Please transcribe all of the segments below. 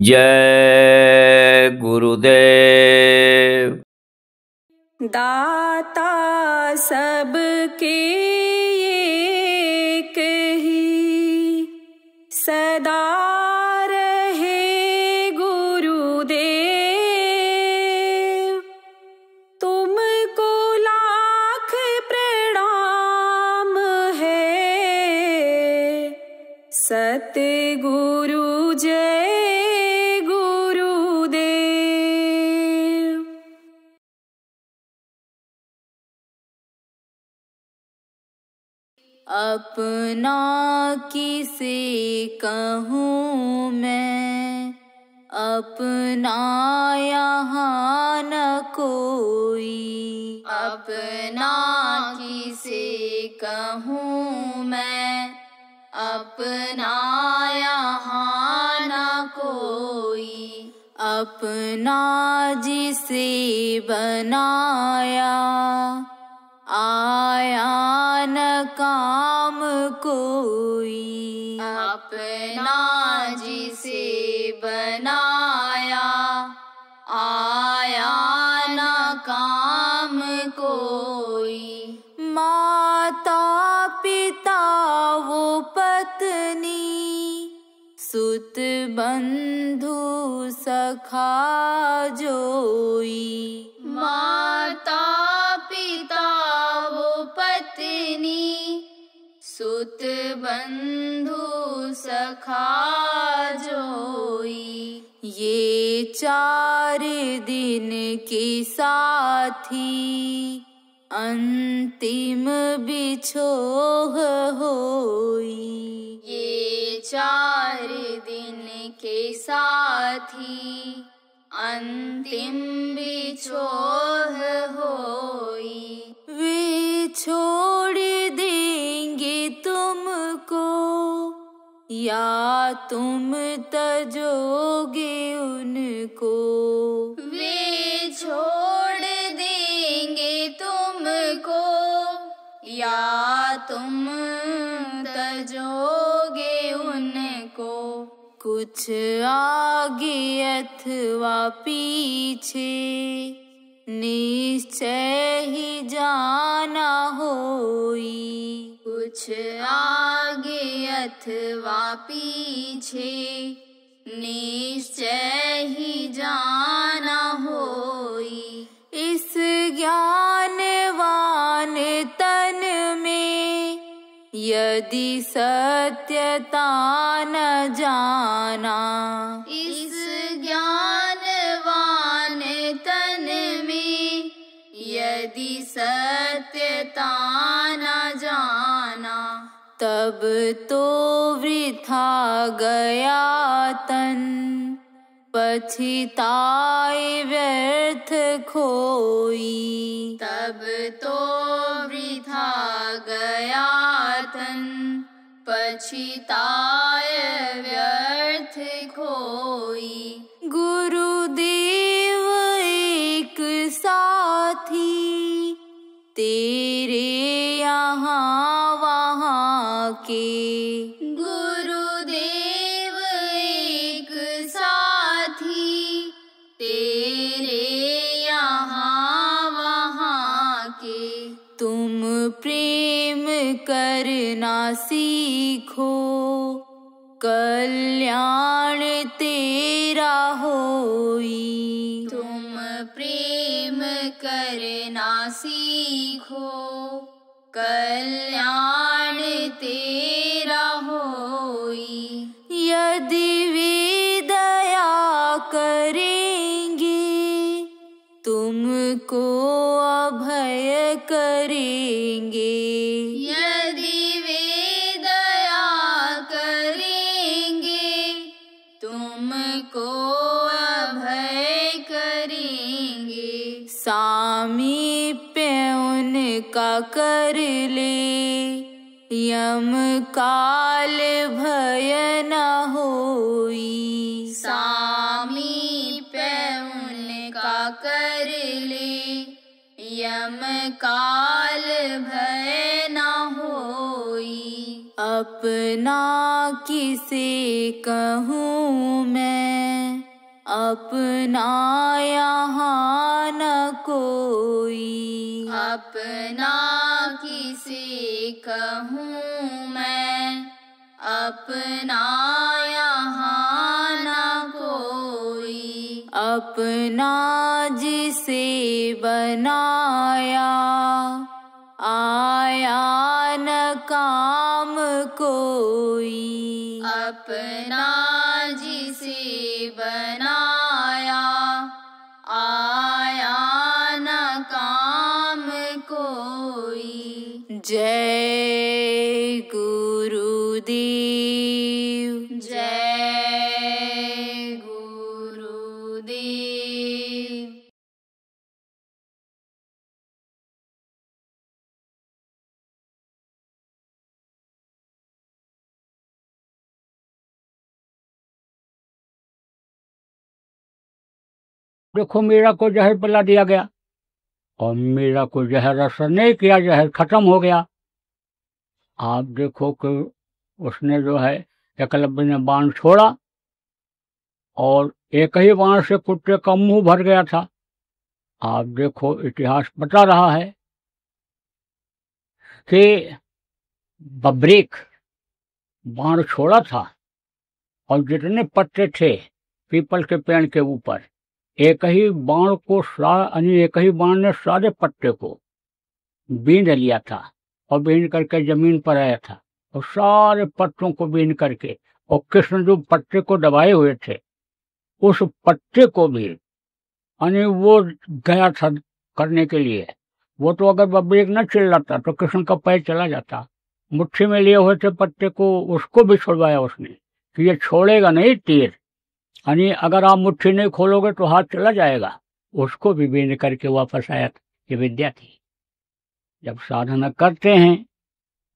जय गुरुदेव। दाता सबके एक ही, सदा रहे गुरुदेव। तुमको लाख प्रणाम है, सतगुरु जय गुरुदेव। अपना किसे कहूँ मैं, अपना यहाँ न कोई। अपना किसे कहूँ मैं, अपना यहाँ न कोई। अपना जिसे बनाया, आया न काम कोई। अपना जिसे बनाया, आया न काम कोई। माता पिता वो पत्नी, सुत बंधु सखा जोई। माता पिता वो पत्नी, सुत बंधु सखा जोई। ये 4 दिन के साथी, अंतिम बिछोह होई। ये 4 दिन के साथी, अंतिम बिछोह होई। वे छोड़ देंगे तुमको, या तुम तजोगे उनको। वे छोड़ देंगे तुमको, या तुम तजोगे उनको। कुछ आगे अथवा पीछे, निश्चय ही जाना होई। कुछ आगे अथवा पीछे, निश्चय ही जाना होई। इस ज्ञानवान तन में, यदि सत्यता न जाना। इस ज्ञानवान तन में, यदि सत्यता न जाना। तब तो वृथा गया तन, पछताए व्यर्थ खोई। तब तो वृथा गया तन, पछताए व्यर्थ खोई। गुरुदेव एक साथी, तेरे यहाँ वहाँ के। गुरुदेव एक साथी, तेरे यहाँ वहाँ के। तुम प्रेम करना सीखो, कल्याण तेरा होई। तुम प्रेम करना सीखो, कल्याण तेरा होई। यदि वे दया करेंगे, तुमको अभय करेंगे। यदि वे दया करेंगे, तुमको अभय करेंगे। सामीप्य उनका कर ले, यम काल भय न होई। सामीप्य उनका कर ले, यम काल भय न होई। अपना किसे कहूँ मैं, अपना यहाँ न कोई। अपना किसे कहूँ मैं, अपना यहाँ न कोई। अपना जिसे बनाया, आया न काम कोई। अपना जिसे बनाया, आया न काम कोई। जय गुरुदेव, जय गुरुदेव। देखो मीरा को जहर पिला दिया गया और मीरा को जहर असर नहीं किया, जहर खत्म हो गया। आप देखो कि उसने जो है एकलव्य ने बाण छोड़ा और एक ही बाण से कुत्ते का मुंह भर गया था। आप देखो इतिहास बता रहा है कि बब्रीक बाण छोड़ा था और जितने पत्ते थे पीपल के पेड़ के ऊपर, एक ही बाण ने सारे पत्ते को बीन लिया था और बीन करके जमीन पर आया था और सारे पत्तों को बीन करके, और कृष्ण जो पत्ते को दबाए हुए थे उस पत्ते को भी वो गया था करने के लिए। वो तो अगर बब्रीक न चिल्लाता तो कृष्ण का पैर चला जाता। मुट्ठी में लिए हुए थे पत्ते को, उसको भी छुड़वाया उसने कि ये छोड़ेगा नहीं तीर, अगर आप मुट्ठी नहीं खोलोगे तो हाथ चला जाएगा। उसको भी बीन करके वापस आया था। ये विद्या थी। जब साधना करते हैं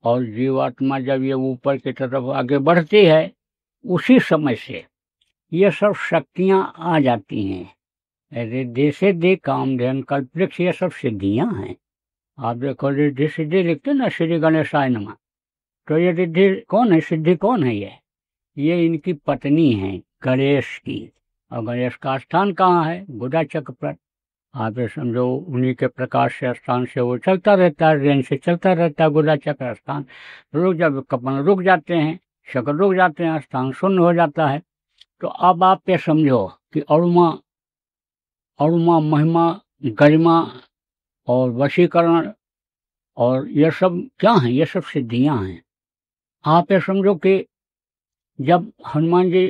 और जीवात्मा जब ये ऊपर की तरफ आगे बढ़ती है, उसी समय से ये सब शक्तियां आ जाती हैं। रिद्धि सिद्धि काम ध्यान कल्पवृक्ष, ये सब सिद्धियां हैं। आप देखो रिद्धि सिद्धि लिखते ना, श्री गणेशाय नमः, तो ये रिद्धि कौन है, सिद्धि कौन है? ये इनकी पत्नी है गणेश की। और गणेश का स्थान कहाँ है? गुदा चक्र पर। आप ये समझो उन्हीं के प्रकाश से स्थान से वो चलता रहता है, रेंज से चलता रहता है गुदा चक्र स्थान। जब कपन रुक जाते हैं, चक्र रुक जाते हैं, स्थान शून्य हो जाता है। तो अब आप ये समझो कि अरुमा महिमा गरिमा और वशीकरण और ये सब क्या है? ये सब सिद्धियां हैं। आप ये समझो कि जब हनुमान जी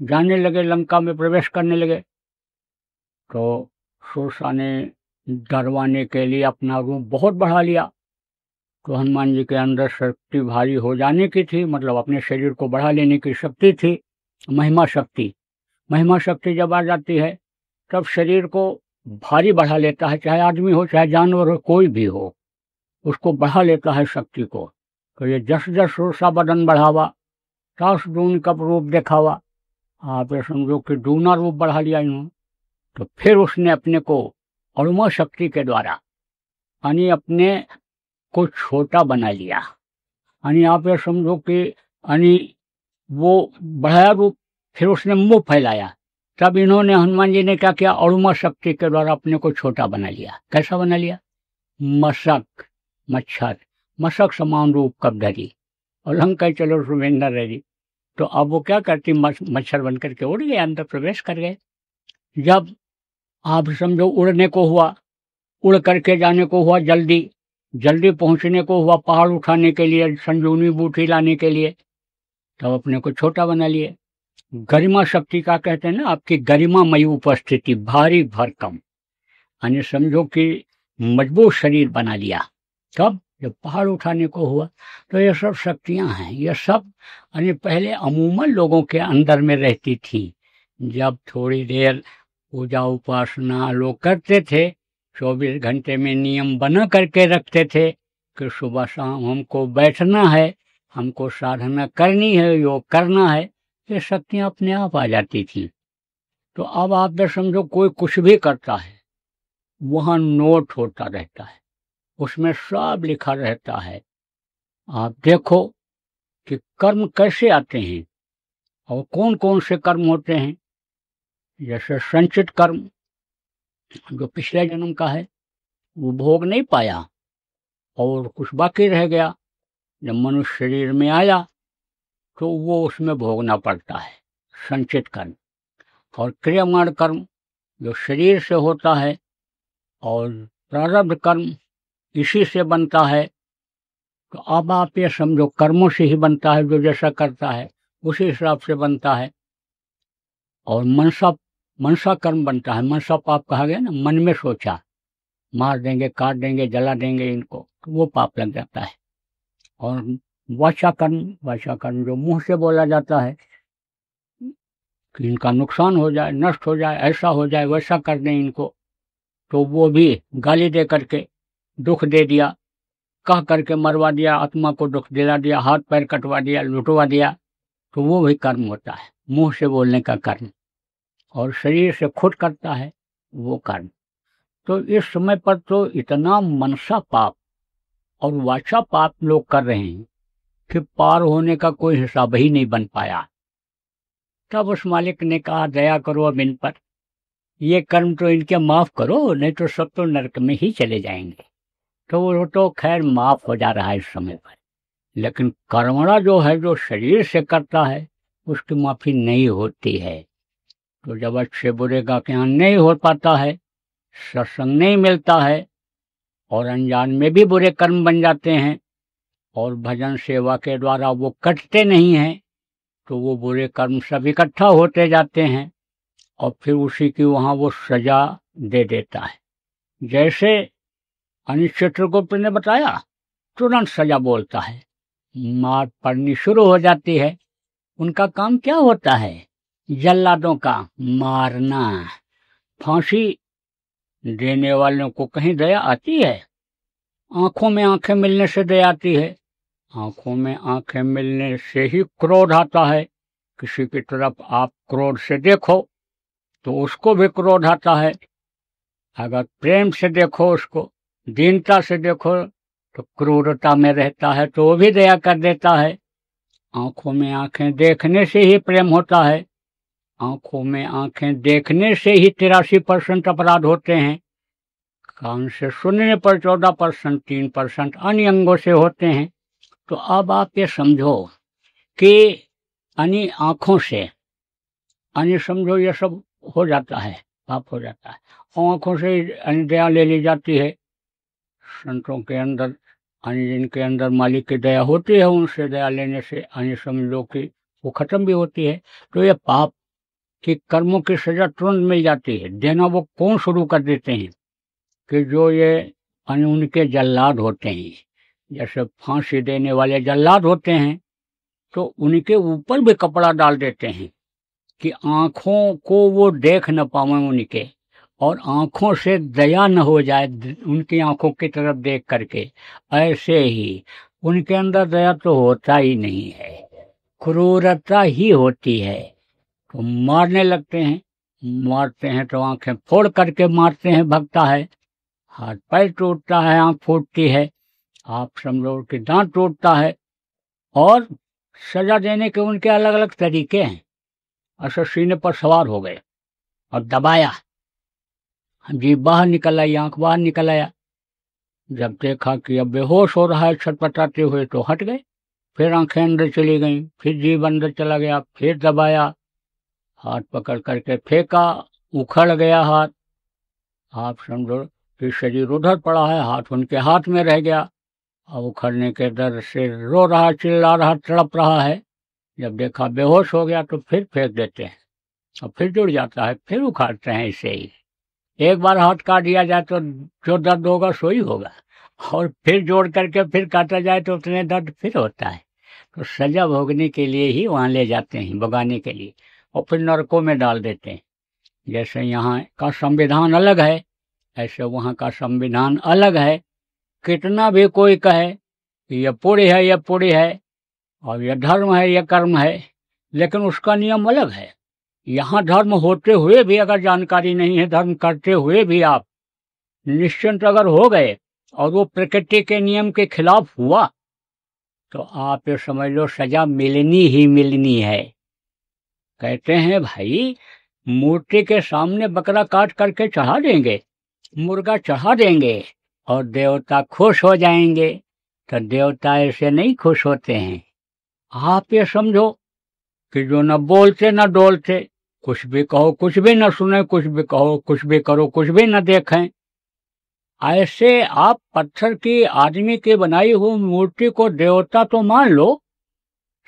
जाने लगे, लंका में प्रवेश करने लगे, तो सुरसा ने डरवाने के लिए अपना रूप बहुत बढ़ा लिया। तो हनुमान जी के अंदर शक्ति भारी हो जाने की थी, मतलब अपने शरीर को बढ़ा लेने की शक्ति थी, महिमा शक्ति। महिमा शक्ति जब आ जाती है तब शरीर को भारी बढ़ा लेता है, चाहे आदमी हो चाहे जानवर हो, कोई भी हो, उसको बढ़ा लेता है शक्ति को। तो ये जस जस सुरसा बदन बढ़ावा, तास दून कब रूप देखावा। आप ये समझो कि दूना रूप बढ़ा लिया इन्होंने। तो फिर उसने अपने को अरुमा शक्ति के द्वारा अपने को छोटा बना लिया। आप ये समझो कि वो बढ़ाया रूप, फिर उसने मुंह फैलाया। तब इन्होंने, हनुमान जी ने क्या किया? अरुमा शक्ति के द्वारा अपने को छोटा बना लिया। कैसा बना लिया? मशक, मच्छर, मशक समान रूप कब धरी, और हम कह चलो सुमेंद्र रही। तो अब वो क्या करती? मच्छर बन करके उड़ गए, अंदर प्रवेश कर गए। जब आप समझो उड़ने को हुआ, उड़ करके जाने को हुआ, जल्दी पहुंचने को हुआ, पहाड़ उठाने के लिए, संजीवनी बूटी लाने के लिए, तब अपने को छोटा बना लिए। गरिमा शक्ति का कहते हैं ना, आपकी गरिमामयी उपस्थिति, भारी भरकम, समझो कि मजबूत शरीर बना लिया। कब? जब पहाड़ उठाने को हुआ। तो ये सब शक्तियां हैं। ये सब पहले अमूमन लोगों के अंदर में रहती थी। जब थोड़ी देर पूजा उपासना लोग करते थे, 24 घंटे में नियम बना करके रखते थे कि सुबह शाम हमको बैठना है, हमको साधना करनी है, योग करना है, ये शक्तियां अपने आप आ जाती थी। तो अब आप ये समझो कोई कुछ भी करता है, वहां नोट होता रहता है, उसमें सब लिखा रहता है। आप देखो कि कर्म कैसे आते हैं और कौन कौन से कर्म होते हैं। जैसे संचित कर्म, जो पिछले जन्म का है, वो भोग नहीं पाया और कुछ बाकी रह गया, जब मनुष्य शरीर में आया तो वो उसमें भोगना पड़ता है, संचित कर्म। और क्रियमाण कर्म जो शरीर से होता है, और प्रारब्ध कर्म इसी से बनता है। तो अब आप ये समझो, कर्मों से ही बनता है, जो जैसा करता है उसी हिसाब से बनता है। और मनसा कर्म बनता है, मनसा पाप कहा गया ना, मन में सोचा मार देंगे, काट देंगे, जला देंगे इनको, तो वो पाप लग जाता है। और वाचा कर्म जो मुंह से बोला जाता है कि इनका नुकसान हो जाए, नष्ट हो जाए, ऐसा हो जाए, वैसा कर दें इनको, तो वो भी गाली दे करके, दुख दे दिया, कह करके मरवा दिया, आत्मा को दुख दिला दिया, हाथ पैर कटवा दिया, लुटवा दिया, तो वो भी कर्म होता है, मुंह से बोलने का कर्म। और शरीर से खुद करता है वो कर्म। तो इस समय पर तो इतना मनसा पाप और वाचा पाप लोग कर रहे हैं कि पार होने का कोई हिसाब ही नहीं बन पाया। तब उस मालिक ने कहा, दया करो अब इन पर, ये कर्म तो इनके माफ करो, नहीं तो सब तो नरक में ही चले जाएंगे। तो वो तो खैर माफ हो जा रहा है इस समय पर, लेकिन कर्मणा जो है, जो शरीर से करता है, उसकी माफी नहीं होती है। तो जब अच्छे बुरे का ज्ञान नहीं हो पाता है, सत्संग नहीं मिलता है, और अनजान में भी बुरे कर्म बन जाते हैं, और भजन सेवा के द्वारा वो कटते नहीं हैं, तो वो बुरे कर्म सब इकट्ठा होते जाते हैं, और फिर उसी की वहाँ वो सजा दे देता है। जैसे अनिल चित्रगुप्त ने बताया, तुरंत सजा बोलता है, मार पड़नी शुरू हो जाती है। उनका काम क्या होता है? जल्लादों का मारना। फांसी देने वालों को कहीं दया आती है? आंखों में आंखें मिलने से दया आती है? आंखों में आंखें मिलने से ही क्रोध आता है। किसी की तरफ आप क्रोध से देखो तो उसको भी क्रोध आता है। अगर प्रेम से देखो, उसको दीनता से देखो, तो क्रूरता में रहता है, तो वो भी दया कर देता है। आंखों में आंखें देखने से ही प्रेम होता है। आंखों में आंखें देखने से ही 83% अपराध होते हैं। कान से सुनने पर 14%, 3% अन्य अंगों से होते हैं। तो अब आप ये समझो कि अन्य आंखों से, अन्य समझो ये सब हो जाता है, पाप हो जाता है। आंखों से अन्य दया ले ली जाती है। संतों के अंदर अन्य जिनके अंदर मालिक की दया होती है, उनसे दया लेने से अन्य समझो कि वो खत्म भी होती है। तो ये पाप कि कर्मों की सजा तुरंत मिल जाती है। देना वो कौन शुरू कर देते हैं? कि जो ये उनके जल्लाद होते हैं, जैसे फांसी देने वाले जल्लाद होते हैं, तो उनके ऊपर भी कपड़ा डाल देते हैं कि आंखों को वो देख न पावे उनके, और आंखों से दया न हो जाए उनकी आंखों की तरफ देख करके। ऐसे ही उनके अंदर दया तो होता ही नहीं है, क्रूरता ही होती है। तो मारने लगते हैं, मारते हैं तो आंखें फोड़ करके मारते हैं, भगता है, हाथ पैर टूटता है, आंख फूटती है, आप समझो कि दांत टूटता है। और सजा देने के उनके अलग अलग तरीके हैं। अच्छा, सीने पर सवार हो गए और दबाया, जीभ बाहर निकल आई, आंख बाहर निकल आया। जब देखा कि अब बेहोश हो रहा है छटपटाते हुए, तो हट गए। फिर आंखें अंदर चली गई, फिर जीभ अंदर चला गया, फिर दबाया, हाथ पकड़ करके फेंका, उखड़ गया हाथ। आप समझो कि शरीर उधर पड़ा है, हाथ उनके हाथ में रह गया। अब उखड़ने के डर से रो रहा, चिल्ला रहा, तड़प रहा है। जब देखा बेहोश हो गया तो फिर फेंक देते हैं, और फिर जुड़ जाता है, फिर उखाड़ते हैं। ऐसे ही एक बार हाथ काट दिया जाए तो जो दर्द होगा सो ही होगा, और फिर जोड़ करके फिर काटा जाए तो उतने दर्द फिर होता है। तो सजा भोगने के लिए ही वहाँ ले जाते हैं, भगाने के लिए, और फिर नरकों में डाल देते हैं। जैसे यहाँ का संविधान अलग है, ऐसे वहाँ का संविधान अलग है। कितना भी कोई कहे कि यह पुण्य है, यह पुण्य है, और यह धर्म है, यह कर्म है, लेकिन उसका नियम अलग है। यहाँ धर्म होते हुए भी अगर जानकारी नहीं है, धर्म करते हुए भी आप निश्चिंत अगर हो गए और वो प्रकृति के नियम के खिलाफ हुआ, तो आप ये समझ लो सजा मिलनी ही मिलनी है। कहते हैं भाई मूर्ति के सामने बकरा काट करके चढ़ा देंगे, मुर्गा चढ़ा देंगे और देवता खुश हो जाएंगे, तो देवता ऐसे नहीं खुश होते हैं। आप ये समझो कि जो न बोलते न डोलते, कुछ भी कहो कुछ भी न सुने, कुछ भी कहो कुछ भी करो कुछ भी न देखें, ऐसे आप पत्थर की आदमी की बनाई हुई मूर्ति को देवता तो मान लो,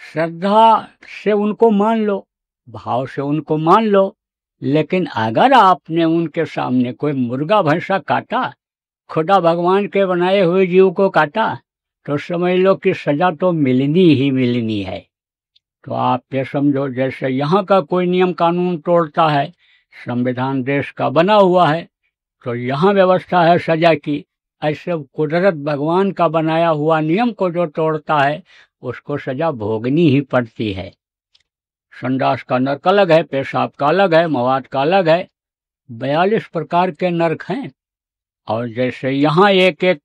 श्रद्धा से उनको मान लो, भाव से उनको मान लो, लेकिन अगर आपने उनके सामने कोई मुर्गा भैंसा काटा, खुदा भगवान के बनाए हुए जीव को काटा, तो समझ लो कि सजा तो मिलनी ही मिलनी है। तो आप ये समझो जैसे यहाँ का कोई नियम कानून तोड़ता है, संविधान देश का बना हुआ है तो यहाँ व्यवस्था है सजा की, ऐसे कुदरत भगवान का बनाया हुआ नियम को जो तोड़ता है उसको सजा भोगनी ही पड़ती है। संडास का नरक अलग है, पेशाब का अलग है, मवाद का अलग है, 42 प्रकार के नरक हैं। और जैसे यहाँ एक एक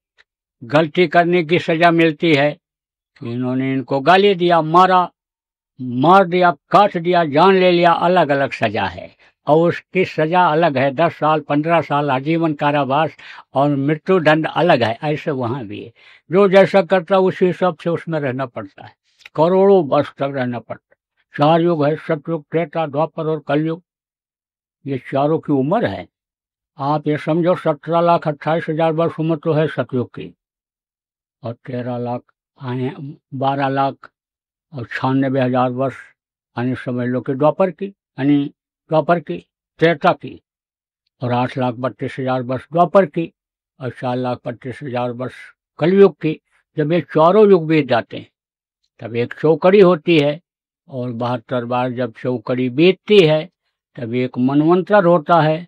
गलती करने की सजा मिलती है कि इन्होंने इनको गाली दिया, मार दिया, काट दिया, जान ले लिया, अलग अलग सजा है और उसकी सजा अलग है, 10 साल 15 साल आजीवन कारावास और मृत्यु दंड अलग है। ऐसे वहाँ भी है, जो जैसा करता उसी हिसाब से उसमें रहना पड़ता है, करोड़ों वर्ष तक रहना पड़ता है। 4 युग है, सतयुग, त्रेता, द्वापर और कलयुग, ये चारों की उम्र है। आप ये समझो 17,28,000 वर्ष उम्र तो है सतयुग की, और 12,96,000 वर्ष यानी समझ लो कि द्वापर की, यानी द्वापर की, त्रेता की, और 8,32,000 वर्ष द्वापर की, और 4,25,000 वर्ष कलयुग की। जब ये चारों युग बीत जाते हैं तब एक चौकड़ी होती है, और 72 बार जब चौकड़ी बीतती है तब एक मनवंतर होता है।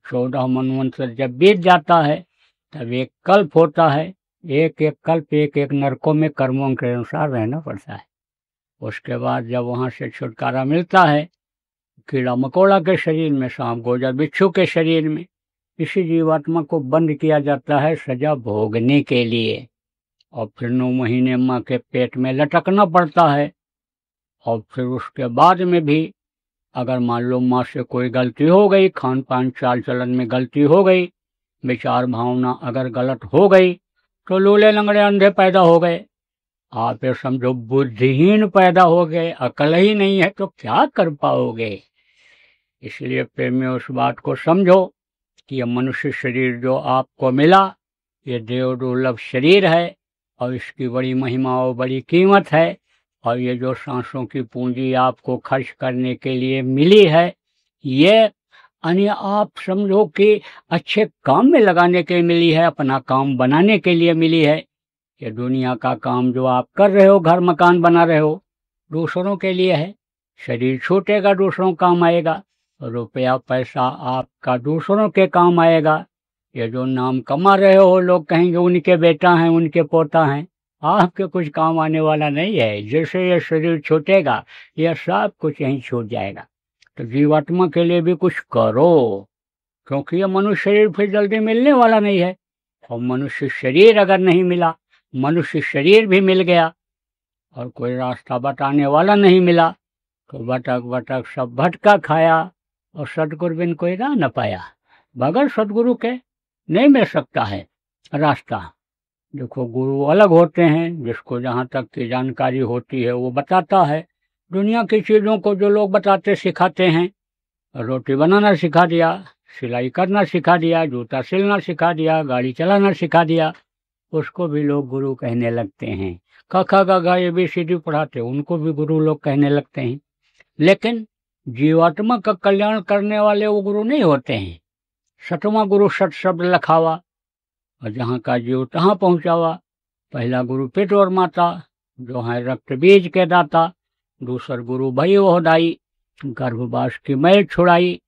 14 मनवंतर जब बीत जाता है तब एक कल्प होता है। एक एक कल्प एक एक नरकों में कर्मों के अनुसार रहना पड़ता है। उसके बाद जब वहाँ से छुटकारा मिलता है, कीड़ा मकोड़ा के शरीर में, सांप गोजर बिच्छू के शरीर में, इसी जीवात्मा को बंद किया जाता है सजा भोगने के लिए, और फिर 9 महीने माँ के पेट में लटकना पड़ता है। और फिर उसके बाद में भी अगर मान लो माँ से कोई गलती हो गई, खान पान चाल चलन में गलती हो गई, विचार भावना अगर गलत हो गई, तो लूले लंगड़े अंधे पैदा हो गए। आप ये समझो बुद्धिहीन पैदा हो गए, अकल ही नहीं है तो क्या कर पाओगे। इसलिए प्रेमियों उस बात को समझो कि यह मनुष्य शरीर जो आपको मिला, ये देव दुर्लभ शरीर है और इसकी बड़ी महिमा और बड़ी कीमत है। और ये जो सांसों की पूंजी आपको खर्च करने के लिए मिली है, ये यानी आप समझो कि अच्छे काम में लगाने के लिए मिली है, अपना काम बनाने के लिए मिली है। ये दुनिया का काम जो आप कर रहे हो, घर मकान बना रहे हो, दूसरों के लिए है। शरीर छूटेगा, दूसरों काम आएगा, रुपया पैसा आपका दूसरों के काम आएगा। ये जो नाम कमा रहे हो, लोग कहेंगे उनके बेटा हैं, उनके पोता हैं, आपके कुछ काम आने वाला नहीं है। जैसे ये शरीर छूटेगा, यह सब कुछ यहीं छूट जाएगा। तो जीवात्मा के लिए भी कुछ करो, क्योंकि ये मनुष्य शरीर फिर जल्दी मिलने वाला नहीं है। और मनुष्य शरीर अगर नहीं मिला, मनुष्य शरीर भी मिल गया और कोई रास्ता बताने वाला नहीं मिला, तो भटक भटक सब भटका खाया और सदगुरु बिन कोई राह न पाया। बगैर सदगुरु के नहीं मिल सकता है रास्ता। देखो गुरु अलग होते हैं, जिसको जहाँ तक की जानकारी होती है वो बताता है। दुनिया की चीज़ों को जो लोग बताते सिखाते हैं, रोटी बनाना सिखा दिया, सिलाई करना सिखा दिया, जूता सिलना सिखा दिया, गाड़ी चलाना सिखा दिया, उसको भी लोग गुरु कहने लगते हैं। कखा गगा ABCD पढ़ाते, उनको भी गुरु लोग कहने लगते हैं। लेकिन जीवात्मा का कल्याण करने वाले वो गुरु नहीं होते हैं। 7वां गुरु सत शब्द लखावा, और जहाँ का जीव तहाँ पहुँचावा। पहला गुरु पिता और माता, जो है रक्त बीज के दाता। दूसर गुरु भई ओहदाई, गर्भवास की मैल छुड़ाई।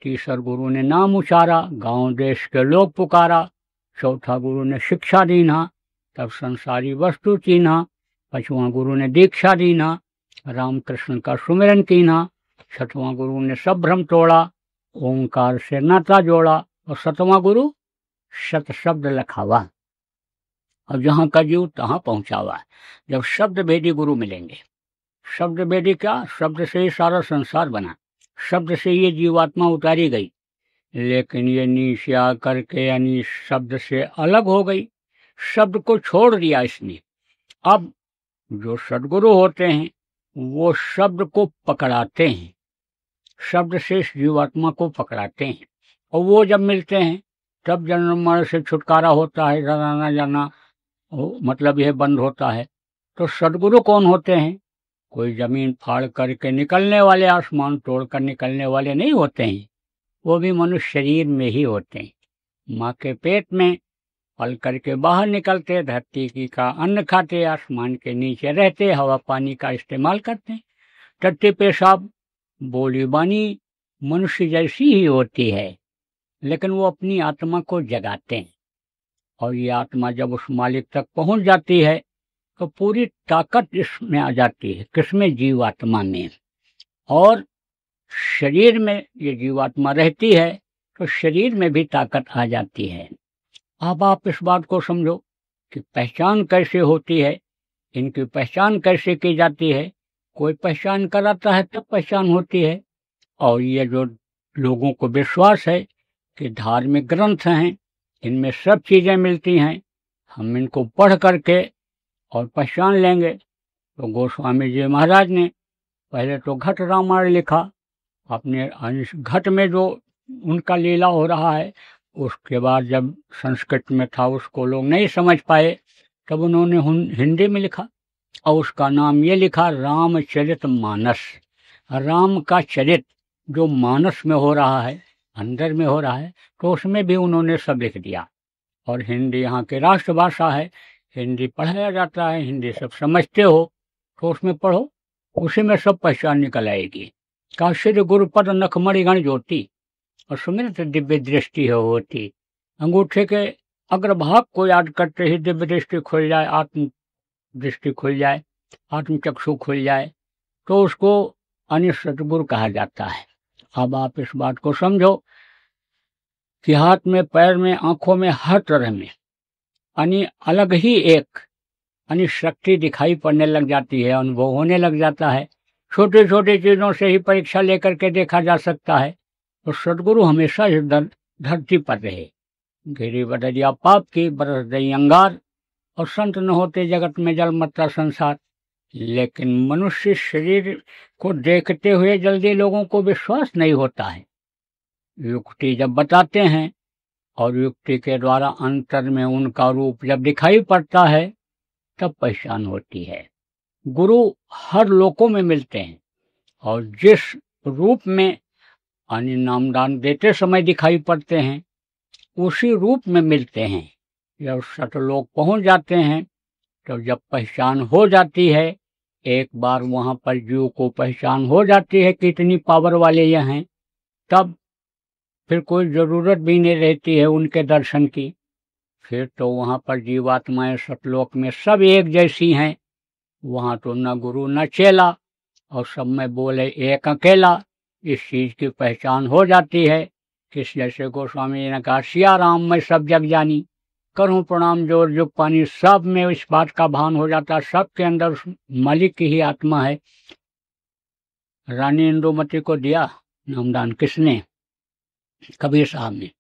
तीसर गुरु ने नाम उचारा, गांव देश के लोग पुकारा। चौथा गुरु ने शिक्षा दीना, तब संसारी वस्तु चीन्हा। 5वां गुरु ने दीक्षा दीना, राम कृष्ण का सुमिरन कीना। 6वां गुरु ने सब भ्रम तोड़ा, ओंकार से नाता जोड़ा। और 7वां गुरु सत शब्द लखावा। अब जहाँ का जीव तहाँ पहुँचा हुआ है। जब शब्द भेदी गुरु मिलेंगे, शब्द भेदी क्या, शब्द से ही सारा संसार बना, शब्द से ये जीवात्मा उतारी गई, लेकिन ये नीचे आकर के यानी शब्द से अलग हो गई, शब्द को छोड़ दिया इसने। अब जो सद्गुरु होते हैं वो शब्द को पकड़ाते हैं, शब्द से इस जीवात्मा को पकड़ाते हैं, और वो जब मिलते हैं तब जन्म मरण से छुटकारा होता है, आना जाना मतलब यह बंद होता है। तो सद्गुरु कौन होते हैं? कोई जमीन फाड़ करके निकलने वाले, आसमान तोड़कर निकलने वाले नहीं होते हैं, वो भी मनुष्य शरीर में ही होते हैं। माँ के पेट में पल करके बाहर निकलते, धरती की का अन्न खाते, आसमान के नीचे रहते, हवा पानी का इस्तेमाल करते, टट्टी पेशाब बोली बानी मनुष्य जैसी ही होती है, लेकिन वो अपनी आत्मा को जगाते हैं। और ये आत्मा जब उस मालिक तक पहुंच जाती है तो पूरी ताकत इसमें आ जाती है। किसमें? जीवात्मा में। और शरीर में ये जीवात्मा रहती है तो शरीर में भी ताकत आ जाती है। अब आप इस बात को समझो कि पहचान कैसे होती है, इनकी पहचान कैसे की जाती है। कोई पहचान कराता है तब पहचान होती है। और ये जो लोगों को विश्वास है कि धार्मिक ग्रंथ हैं, इनमें सब चीज़ें मिलती हैं, हम इनको पढ़ करके और पहचान लेंगे। तो गोस्वामी जी महाराज ने पहले तो घट रामायण लिखा, अपने घट में जो उनका लीला हो रहा है, उसके बाद जब संस्कृत में था उसको लोग नहीं समझ पाए, तब उन्होंने हिंदी में लिखा और उसका नाम ये लिखा रामचरित मानस। राम का चरित जो मानस में हो रहा है, अंदर में हो रहा है, तो उसमें भी उन्होंने सब लिख दिया। और हिंदी यहाँ की राष्ट्रभाषा है, हिंदी पढ़ाया जाता है, हिंदी सब समझते हो तो उसमें पढ़ो, उसी में सब पहचान निकल आएगी। काश्य गुरुपद नखमणि गण ज्योति और सुमिरत दिव्य दृष्टि है होती। अंगूठे के अग्रभाग को याद करते ही दिव्य दृष्टि खुल जाए, आत्म दृष्टि खुल जाए, आत्मचक्षु खुल जाए, तो उसको अन्य सतगुरु कहा जाता है। अब आप इस बात को समझो कि हाथ में, पैर में, आंखों में, हर तरह में यानी अलग ही एक यानी शक्ति दिखाई पड़ने लग जाती है, अनुभव होने लग जाता है। छोटी छोटी चीजों से ही परीक्षा लेकर के देखा जा सकता है। तो सदगुरु हमेशा इस धरती पर रहे, गिरी बदरिया पाप की बरस दई अंगार, और संत न होते जगत में जल मरता संसार। लेकिन मनुष्य शरीर को देखते हुए जल्दी लोगों को विश्वास नहीं होता है। युक्ति जब बताते हैं और युक्ति के द्वारा अंतर में उनका रूप जब दिखाई पड़ता है तब पहचान होती है। गुरु हर लोकों में मिलते हैं और जिस रूप में अन्य नामदान देते समय दिखाई पड़ते हैं उसी रूप में मिलते हैं। जब सतलोक पहुंच जाते हैं तो जब पहचान हो जाती है, एक बार वहां पर जीव को पहचान हो जाती है कि इतनी पावर वाले ये हैं, तब फिर कोई जरूरत भी नहीं रहती है उनके दर्शन की। फिर तो वहां पर जीवात्माएं सतलोक में सब एक जैसी हैं, वहां तो न गुरु न चेला और सब में बोले एक अकेला। इस चीज की पहचान हो जाती है। किस जैसे गोस्वामी जी ने कहा, सिया राम मैं सब जग जानी, करूं प्रणाम जोर जुग पानी। सब में इस बात का भान हो जाता है, सबके अंदर मालिक की ही आत्मा है। रानी इंदुमती को दिया नामदान किसने? कबीर साहब ने।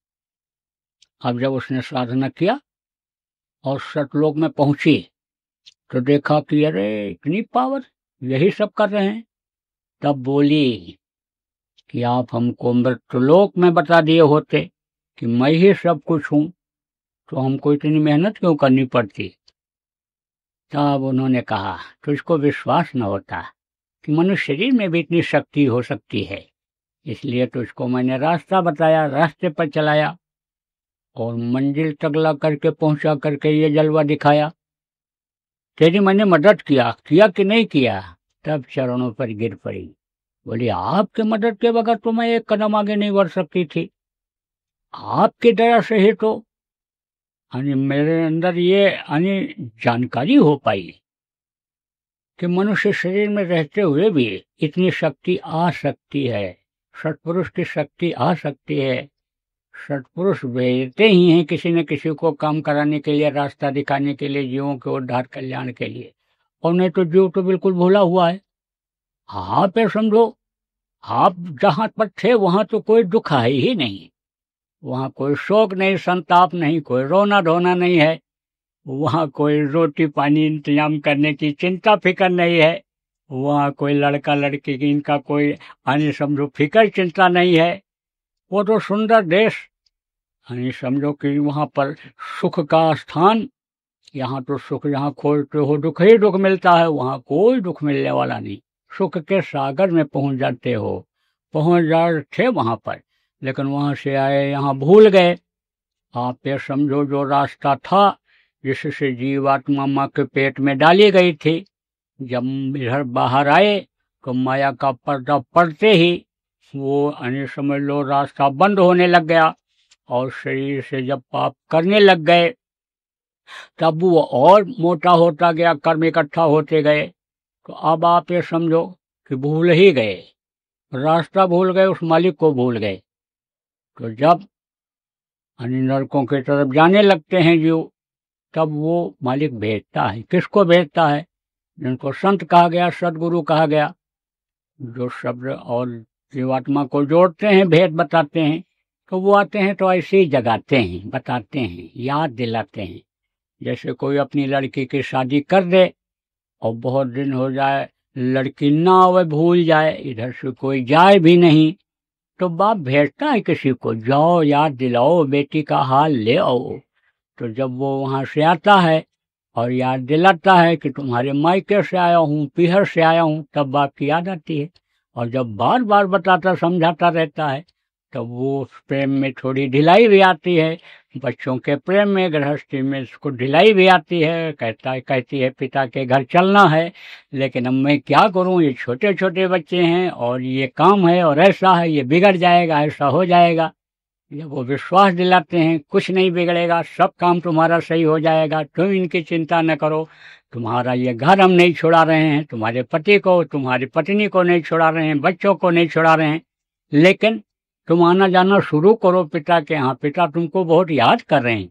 अब जब उसने साधना किया और सतलोक में पहुंची तो देखा कि अरे इतनी पावर, यही सब कर रहे हैं। तब बोली कि आप हमको मृत्युलोक में बता दिए होते कि मैं ही सब कुछ हूं, तो हमको इतनी मेहनत क्यों करनी पड़ती। तब उन्होंने कहा तुझको विश्वास न होता कि मनुष्य शरीर में भी इतनी शक्ति हो सकती है, इसलिए तुझको मैंने रास्ता बताया, रास्ते पर चलाया और मंजिल तक ला करके पहुंचा करके ये जलवा दिखाया। तेरी मैंने मदद किया कि नहीं किया? तब चरणों पर गिर पड़ी, बोली आपके मदद के बगैर तो मैं एक कदम आगे नहीं बढ़ सकती थी। आपकी दया से ही तो मेरे अंदर ये जानकारी हो पाई कि मनुष्य शरीर में रहते हुए भी इतनी शक्ति आ सकती है, सत्पुरुष की शक्ति आ सकती है। सत्पुरुष भेजते ही हैं किसी न किसी को काम कराने के लिए, रास्ता दिखाने के लिए, जीवों के उद्धार कल्याण के लिए। और नहीं तो जीव तो बिल्कुल भूला हुआ है। आप ये समझो, आप जहाँ पर थे वहां तो कोई दुख है ही नहीं, वहां कोई शोक नहीं, संताप नहीं, कोई रोना धोना नहीं है, वहां कोई रोटी पानी इंतजाम करने की चिंता फिक्र नहीं है, वहां कोई लड़का लड़की की इनका कोई यानी समझो फिक्र चिंता नहीं है। वो तो सुंदर देश, यानी समझो कि वहां पर सुख का स्थान। यहाँ तो सुख जहाँ खोजते हो दुख ही दुख मिलता है, वहां कोई दुख मिलने वाला नहीं। सुख के सागर में पहुंच जाते हो, पहुंच जाए थे वहां पर, लेकिन वहां से आए यहाँ भूल गए। आप ये समझो जो रास्ता था जिससे जीवात्मा माँ के पेट में डाली गई थी, जब इधर बाहर आए तो माया का पर्दा पड़ते ही वो यानी समझ लो रास्ता बंद होने लग गया, और शरीर से जब पाप करने लग गए तब वो और मोटा होता गया, कर्म इकट्ठा होते गए। तो अब आप ये समझो कि भूल ही गए, रास्ता भूल गए, उस मालिक को भूल गए। तो जब यानी नरकों की तरफ जाने लगते हैं जीव, तब वो मालिक भेजता है। किसको भेजता है? जिनको संत कहा गया, सदगुरु कहा गया, जो शब्द और जीवात्मा को जोड़ते हैं, भेद बताते हैं। तो वो आते हैं तो ऐसे ही जगाते हैं, बताते हैं, याद दिलाते हैं। जैसे कोई अपनी लड़की की शादी कर दे और बहुत दिन हो जाए, लड़की ना आवे, भूल जाए, इधर से कोई जाए भी नहीं, तो बाप भेजता है किसी को, जाओ याद दिलाओ, बेटी का हाल ले आओ। तो जब वो वहां से आता है और याद दिलाता है कि तुम्हारे मायके से आया हूँ, पीहर से आया हूँ, तब बाप की याद आती है। और जब बार बार बताता समझाता रहता है, तब वो उस प्रेम में थोड़ी ढिलाई भी आती है। बच्चों के प्रेम में, गृहस्थी में इसको ढिलाई भी आती है। कहती है पिता के घर चलना है, लेकिन अब मैं क्या करूं, ये छोटे छोटे बच्चे हैं और ये काम है और ऐसा है, ये बिगड़ जाएगा, ऐसा हो जाएगा। जब वो विश्वास दिलाते हैं कुछ नहीं बिगड़ेगा, सब काम तुम्हारा सही हो जाएगा, तुम इनकी चिंता न करो, तुम्हारा ये घर हम नहीं छुड़ा रहे हैं, तुम्हारे पति को, तुम्हारी पत्नी को नहीं छुड़ा रहे हैं, बच्चों को नहीं छुड़ा रहे हैं, लेकिन तुम आना जाना शुरू करो पिता के यहाँ, पिता तुमको बहुत याद कर रहे हैं।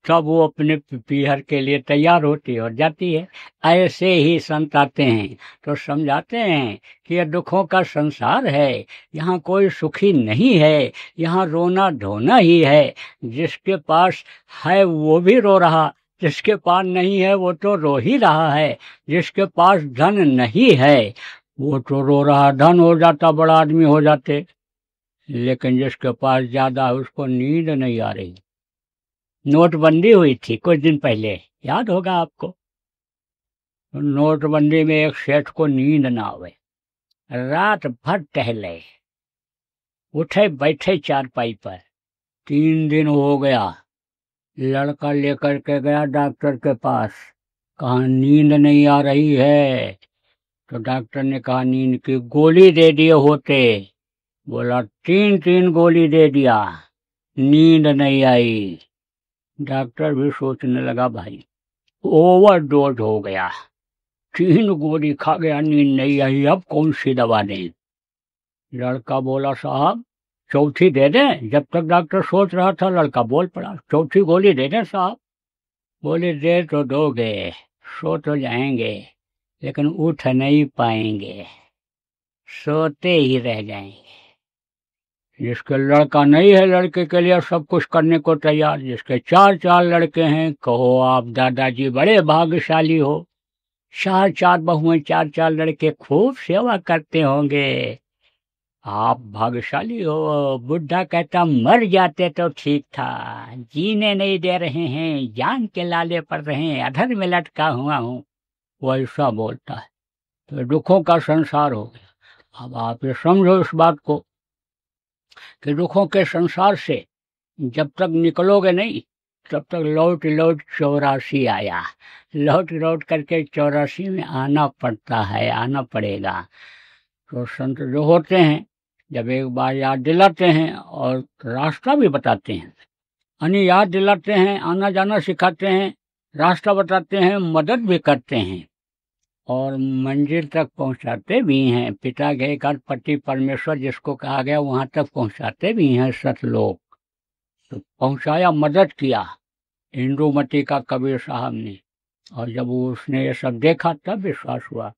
तब वो अपने पीहर के लिए तैयार होती है और जाती है। ऐसे ही संत आते हैं तो समझाते हैं कि यह दुखों का संसार है, यहाँ कोई सुखी नहीं है, यहाँ रोना धोना ही है। जिसके पास है वो भी रो रहा, जिसके पास नहीं है वो तो रो ही रहा है। जिसके पास धन नहीं है वो तो रो रहा, धन हो जाता बड़ा आदमी हो जाते, लेकिन जिसके पास ज्यादा है उसको नींद नहीं आ रही। नोटबंदी हुई थी कुछ दिन पहले, याद होगा आपको। नोटबंदी में एक सेठ को नींद ना आवे, रात भर टहले, उठे बैठे चारपाई पर। 3 दिन हो गया, लड़का लेकर के गया डॉक्टर के पास, कहा नींद नहीं आ रही है। तो डॉक्टर ने कहा नींद की गोली दे दिए होते। बोला 3 गोली दे दिया, नींद नहीं आई। डॉक्टर भी सोचने लगा भाई ओवरडोज हो गया, 3 गोली खा गया, नींद नहीं आई, अब कौन सी दवा दें। लड़का बोला साहब चौथी दे दें। जब तक डॉक्टर सोच रहा था लड़का बोल पड़ा, चौथी गोली दे दें साहब। बोले दे तो दोगे, सो तो जाएंगे, लेकिन उठ नहीं पाएंगे, सोते ही रह जाएंगे। जिसके लड़का नहीं है, लड़के के लिए सब कुछ करने को तैयार। जिसके 4 लड़के हैं, कहो आप दादाजी बड़े भाग्यशाली हो, 4 बहुएं, 4 लड़के, खूब सेवा करते होंगे, आप भाग्यशाली हो। बुढ़ा कहता मर जाते तो ठीक था, जीने नहीं दे रहे हैं, जान के लाले पड़ रहे हैं, अधर में लटका हुआ हूँ। वो ऐसा बोलता है तो दुखों का संसार हो गया। अब आप ये समझो इस बात को कि दुखों के संसार से जब तक निकलोगे नहीं, तब तक लौट लौट 84 आया, लौट लौट करके 84 में आना पड़ता है, आना पड़ेगा। तो संत जो होते हैं जब एक बार याद दिलाते हैं और रास्ता भी बताते हैं, यानी याद दिलाते हैं, आना जाना सिखाते हैं, रास्ता बताते हैं, मदद भी करते हैं और मंजिल तक पहुंचाते भी हैं। पिता के घर पति परमेश्वर जिसको कहा गया वहां तक पहुंचाते भी हैं सतलोक। तो पहुंचाया, मदद किया इंदुमती का कबीर साहब ने। और जब उसने ये सब देखा तब विश्वास हुआ